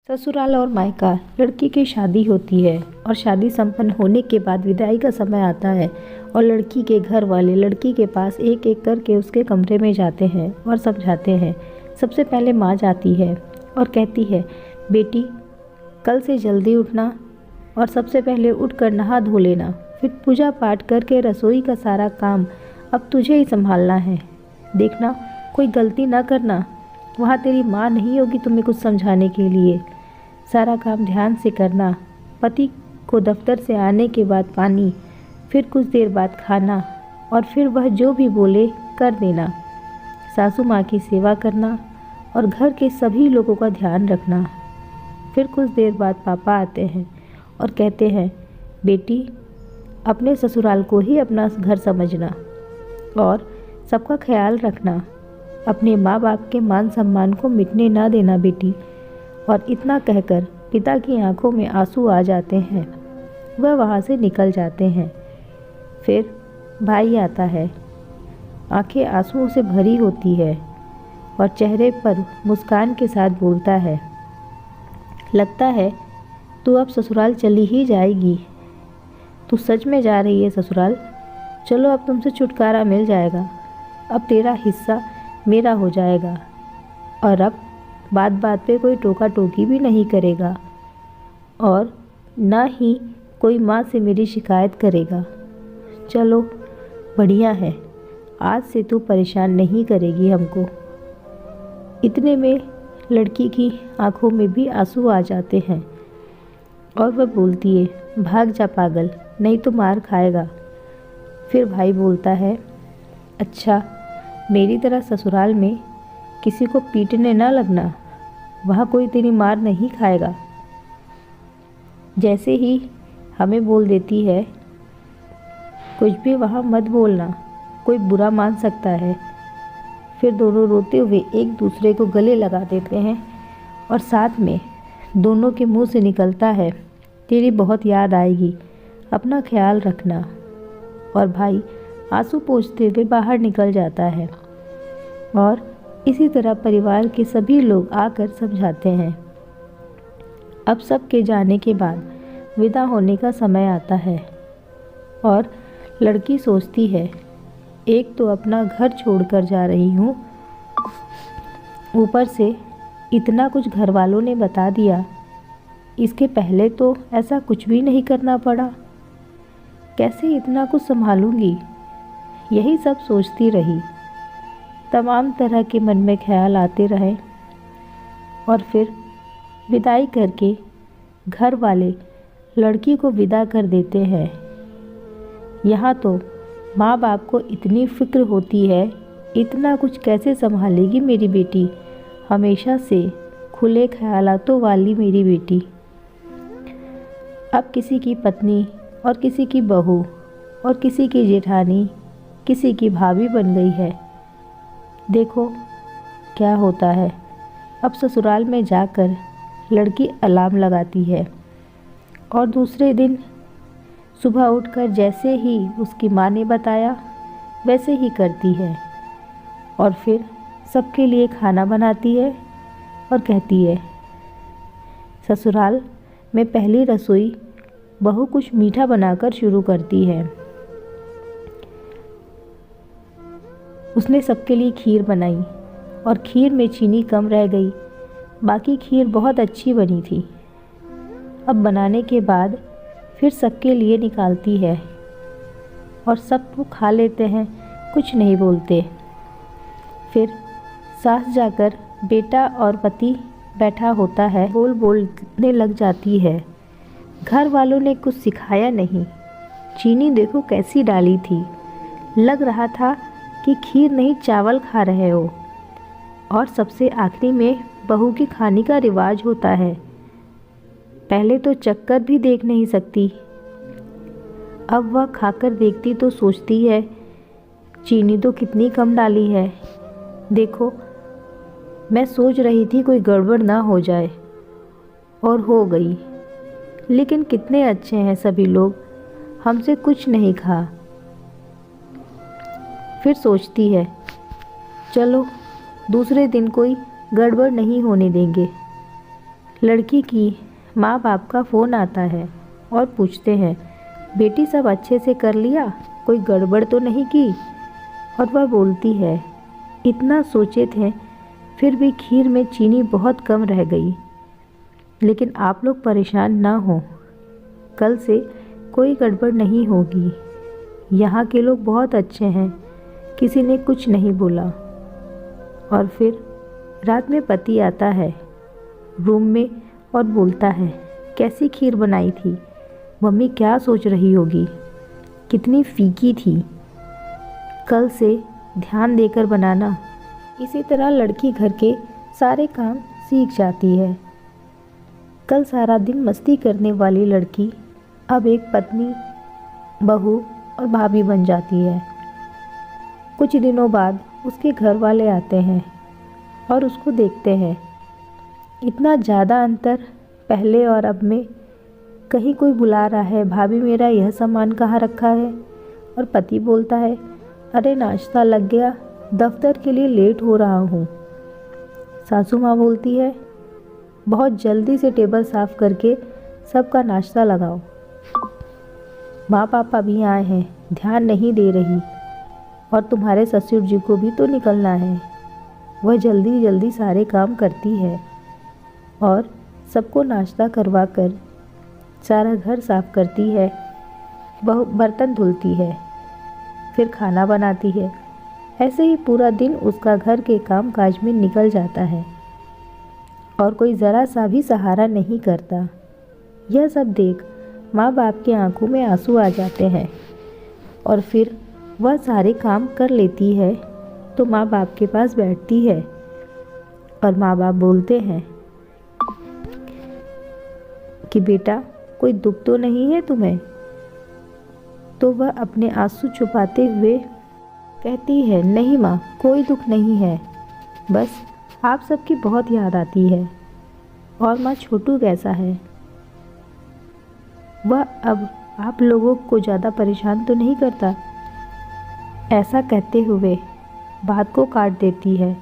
ससुराल और मायका। लड़की की शादी होती है और शादी संपन्न होने के बाद विदाई का समय आता है और लड़की के घर वाले लड़की के पास एक एक करके उसके कमरे में जाते हैं और समझाते हैं। सबसे पहले माँ जाती है और कहती है, बेटी कल से जल्दी उठना और सबसे पहले उठकर नहा धो लेना, फिर पूजा पाठ करके रसोई का सारा काम अब तुझे ही संभालना है। देखना कोई गलती ना करना, वहाँ तेरी माँ नहीं होगी तुम्हें कुछ समझाने के लिए। सारा काम ध्यान से करना। पति को दफ्तर से आने के बाद पानी, फिर कुछ देर बाद खाना और फिर वह जो भी बोले कर देना। सासू माँ की सेवा करना और घर के सभी लोगों का ध्यान रखना। फिर कुछ देर बाद पापा आते हैं और कहते हैं, बेटी अपने ससुराल को ही अपना घर समझना और सबका ख्याल रखना। अपने माँ बाप के मान सम्मान को मिटने ना देना बेटी। और इतना कहकर पिता की आंखों में आंसू आ जाते हैं। वह वहाँ से निकल जाते हैं। फिर भाई आता है। आंखें आंसुओं से भरी होती है और चेहरे पर मुस्कान के साथ बोलता है, लगता है तू अब ससुराल चली ही जाएगी। तू सच में जा रही है ससुराल? चलो अब तुमसे छुटकारा मिल जाएगा। अब तेरा हिस्सा मेरा हो जाएगा और अब बात बात पे कोई टोका टोकी भी नहीं करेगा और ना ही कोई माँ से मेरी शिकायत करेगा। चलो बढ़िया है, आज से तू परेशान नहीं करेगी हमको। इतने में लड़की की आंखों में भी आंसू आ जाते हैं और वह बोलती है, भाग जा पागल, नहीं तो मार खाएगा। फिर भाई बोलता है, अच्छा मेरी तरह ससुराल में किसी को पीटने ना लगना, वहाँ कोई तेरी मार नहीं खाएगा। जैसे ही हमें बोल देती है, कुछ भी वहाँ मत बोलना, कोई बुरा मान सकता है। फिर दोनों रोते हुए एक दूसरे को गले लगा देते हैं और साथ में दोनों के मुंह से निकलता है, तेरी बहुत याद आएगी, अपना ख्याल रखना। और भाई आंसू पोंछते हुए बाहर निकल जाता है और इसी तरह परिवार के सभी लोग आकर समझाते हैं। अब सबके जाने के बाद विदा होने का समय आता है और लड़की सोचती है, एक तो अपना घर छोड़कर जा रही हूँ, ऊपर से इतना कुछ घर वालों ने बता दिया। इसके पहले तो ऐसा कुछ भी नहीं करना पड़ा, कैसे इतना कुछ संभालूंगी। यही सब सोचती रही। तमाम तरह के मन में ख्याल आते रहे और फिर विदाई करके घर वाले लड़की को विदा कर देते हैं। यहाँ तो माँ बाप को इतनी फिक्र होती है, इतना कुछ कैसे संभालेगी मेरी बेटी, हमेशा से खुले ख्यालातों वाली मेरी बेटी। अब किसी की पत्नी और किसी की बहू और किसी की जेठानी, किसी की भाभी बन गई है। देखो क्या होता है। अब ससुराल में जाकर लड़की अलार्म लगाती है और दूसरे दिन सुबह उठकर जैसे ही उसकी माँ ने बताया वैसे ही करती है और फिर सबके लिए खाना बनाती है और कहती है, ससुराल में पहली रसोई बहू कुछ मीठा बनाकर शुरू करती है। उसने सबके लिए खीर बनाई और खीर में चीनी कम रह गई, बाकी खीर बहुत अच्छी बनी थी। अब बनाने के बाद फिर सबके लिए निकालती है और सब वो खा लेते हैं, कुछ नहीं बोलते। फिर सास जाकर बेटा और पति बैठा होता है, बोलने लग जाती है, घर वालों ने कुछ सिखाया नहीं, चीनी देखो कैसी डाली थी, लग रहा था कि खीर नहीं चावल खा रहे हो। और सबसे आखिरी में बहू के खाने का रिवाज होता है, पहले तो चक्कर भी देख नहीं सकती। अब वह खाकर देखती तो सोचती है, चीनी तो कितनी कम डाली है। देखो मैं सोच रही थी कोई गड़बड़ ना हो जाए और हो गई। लेकिन कितने अच्छे हैं सभी लोग, हमसे कुछ नहीं खा। फिर सोचती है, चलो दूसरे दिन कोई गड़बड़ नहीं होने देंगे। लड़की की माँ बाप का फ़ोन आता है और पूछते हैं, बेटी सब अच्छे से कर लिया, कोई गड़बड़ तो नहीं की? और वह बोलती है, इतना सोचे थे फिर भी खीर में चीनी बहुत कम रह गई। लेकिन आप लोग परेशान ना हो, कल से कोई गड़बड़ नहीं होगी। यहाँ के लोग बहुत अच्छे हैं, किसी ने कुछ नहीं बोला। और फिर रात में पति आता है रूम में और बोलता है, कैसी खीर बनाई थी, मम्मी क्या सोच रही होगी, कितनी फीकी थी, कल से ध्यान देकर बनाना। इसी तरह लड़की घर के सारे काम सीख जाती है। कल सारा दिन मस्ती करने वाली लड़की अब एक पत्नी, बहू और भाभी बन जाती है। कुछ दिनों बाद उसके घर वाले आते हैं और उसको देखते हैं। इतना ज़्यादा अंतर पहले और अब में। कहीं कोई बुला रहा है, भाभी मेरा यह सामान कहाँ रखा है? और पति बोलता है, अरे नाश्ता लग गया, दफ्तर के लिए लेट हो रहा हूँ। सासू माँ बोलती है, बहुत जल्दी से टेबल साफ़ करके सबका नाश्ता लगाओ। माँ पापा भी आए हैं, ध्यान नहीं दे रही, और तुम्हारे ससुर जी को भी तो निकलना है। वह जल्दी जल्दी सारे काम करती है और सबको नाश्ता करवा कर सारा घर साफ करती है, बर्तन धुलती है, फिर खाना बनाती है। ऐसे ही पूरा दिन उसका घर के काम काज में निकल जाता है और कोई ज़रा सा भी सहारा नहीं करता। यह सब देख माँ बाप की आंखों में आंसू आ जाते हैं और फिर वह सारे काम कर लेती है तो माँ बाप के पास बैठती है और माँ बाप बोलते हैं कि बेटा कोई दुख तो नहीं है तुम्हें? तो वह अपने आंसू छुपाते हुए कहती है, नहीं माँ, कोई दुख नहीं है, बस आप सबकी बहुत याद आती है। और माँ छोटू कैसा है? वह अब आप लोगों को ज़्यादा परेशान तो नहीं करता? ऐसा कहते हुए बात को काट देती है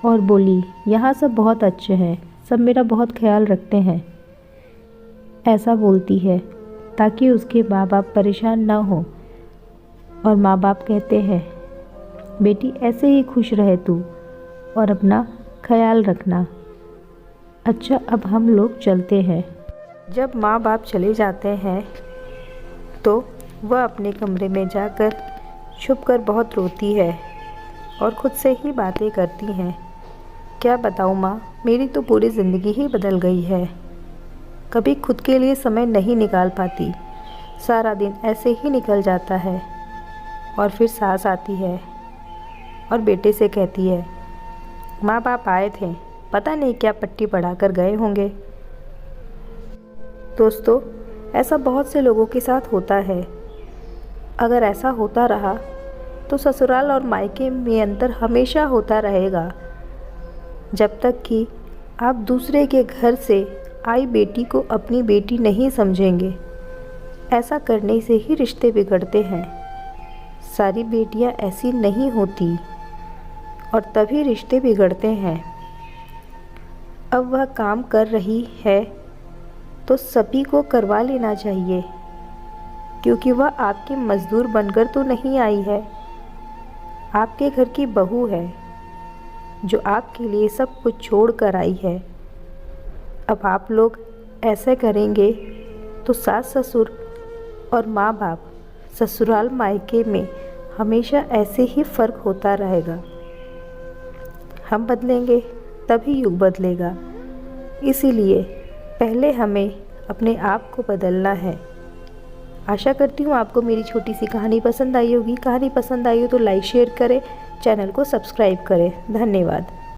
और बोली, यहाँ सब बहुत अच्छे हैं, सब मेरा बहुत ख्याल रखते हैं। ऐसा बोलती है ताकि उसके माँ बाप परेशान ना हो। और माँ बाप कहते हैं, बेटी ऐसे ही खुश रहे तू और अपना ख्याल रखना। अच्छा, अब हम लोग चलते हैं। जब माँ बाप चले जाते हैं तो वह अपने कमरे में जाकर छुपकर बहुत रोती है और ख़ुद से ही बातें करती हैं। क्या बताऊँ माँ, मेरी तो पूरी ज़िंदगी ही बदल गई है। कभी खुद के लिए समय नहीं निकाल पाती, सारा दिन ऐसे ही निकल जाता है। और फिर सास आती है और बेटे से कहती है, माँ बाप आए थे, पता नहीं क्या पट्टी पढ़ा कर गए होंगे। दोस्तों, ऐसा बहुत से लोगों के साथ होता है। अगर ऐसा होता रहा तो ससुराल और मायके में अंतर हमेशा होता रहेगा, जब तक कि आप दूसरे के घर से आई बेटी को अपनी बेटी नहीं समझेंगे। ऐसा करने से ही रिश्ते बिगड़ते हैं। सारी बेटियां ऐसी नहीं होती और तभी रिश्ते बिगड़ते हैं। अब वह काम कर रही है तो सभी को करवा लेना चाहिए, क्योंकि वह आपकी मज़दूर बनकर तो नहीं आई है, आपके घर की बहू है जो आपके लिए सब कुछ छोड़ कर आई है। अब आप लोग ऐसे करेंगे तो सास ससुर और माँ बाप, ससुराल मायके में हमेशा ऐसे ही फ़र्क होता रहेगा। हम बदलेंगे तभी युग बदलेगा। इसीलिए पहले हमें अपने आप को बदलना है। आशा करती हूँ आपको मेरी छोटी सी कहानी पसंद आई होगी। कहानी पसंद आई हो तो लाइक शेयर करें, चैनल को सब्सक्राइब करें। धन्यवाद।